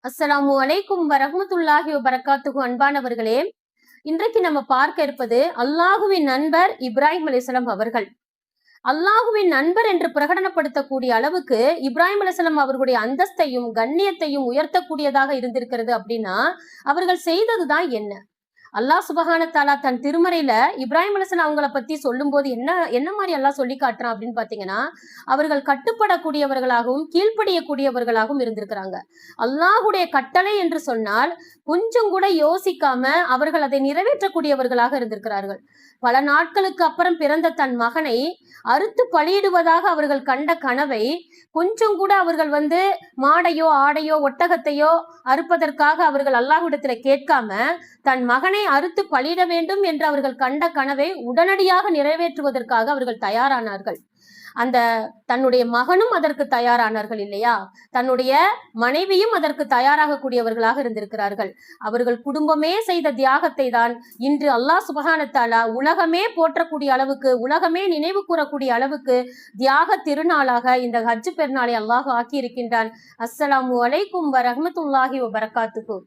அஸ்ஸலாமு அலைக்கும் வரஹ்மத்துல்லாஹி வபரகாத்துஹு. அன்பானவர்களே, இன்றைக்கு நம்ம பார்க்க இருப்பது அல்லாஹுவின் நண்பர் இப்ராஹிம் அலைஹிஸ்ஸலாம் அவர்கள். அல்லாஹுவின் நண்பர் என்று பிரகடனப்படுத்தக்கூடிய அளவுக்கு இப்ராஹிம் அலைஹிஸ்ஸலாம் அவர்களுடைய அந்தஸ்தையும் கண்ணியத்தையும் உயர்த்தக்கூடியதாக இருந்திருக்கிறது அப்படின்னா அவர்கள் செய்ததுதான் என்ன? அல்லாஹ் சுபஹான தஆலா தன் திருமறையில இப்ராஹிம் அலைஹிஸ்ஸலாம் அவங்கள பத்தி சொல்லும் போது என்ன என்ன மாதிரி அல்லாஹ் சொல்லி காட்டுறான் அப்படின்னு பாத்தீங்கன்னா, அவர்கள் கட்டுப்படக்கூடியவர்களாகவும் கீழ்ப்படியக்கூடியவர்களாகவும் இருந்திருக்கிறாங்க. அல்லாஹுடைய கட்டளை என்று சொன்னால் கொஞ்சம் கூட யோசிக்காம அவர்கள் அதை நிறைவேற்றக்கூடியவர்களாக இருந்திருக்கிறார்கள். பல நாட்களுக்கு அப்புறம் பிறந்த தன் மகனை அறுத்து பலியிடுவதாக அவர்கள் கண்ட கனவை கொஞ்சம் கூட அவர்கள் மாடையோ ஆடையோ ஒட்டகத்தையோ அறுப்பதற்காக அவர்கள் அல்லாஹ்விடத்துல கேட்காம தன் மகனை அறுத்து பலியிட வேண்டும் என்று அவர்கள் கண்ட கனவை உடனடியாக நிறைவேற்றுவதற்காக அவர்கள் தயாரானார்கள். அந்த தன்னுடைய மகனும் அதற்கு தயாரானார்கள் இல்லையா? தன்னுடைய மனைவியும் அதற்கு தயாராக கூடியவர்களாக இருந்திருக்கிறார்கள். அவர்கள் குடும்பமே செய்த தியாகத்தை தான் இன்று அல்லாஹ் சுப்ஹானஹு வ தஆலா உலகமே போற்றக்கூடிய அளவுக்கு, உலகமே நினைவு கூறக்கூடிய அளவுக்கு தியாக திருநாளாக இந்த ஹஜ் பெருநாளை அல்லாஹ் ஆக்கி இருக்கின்றான். அஸ்ஸலாமு அலைக்கும் வரஹ்மத்துல்லாஹி வபரகாத்துஹு.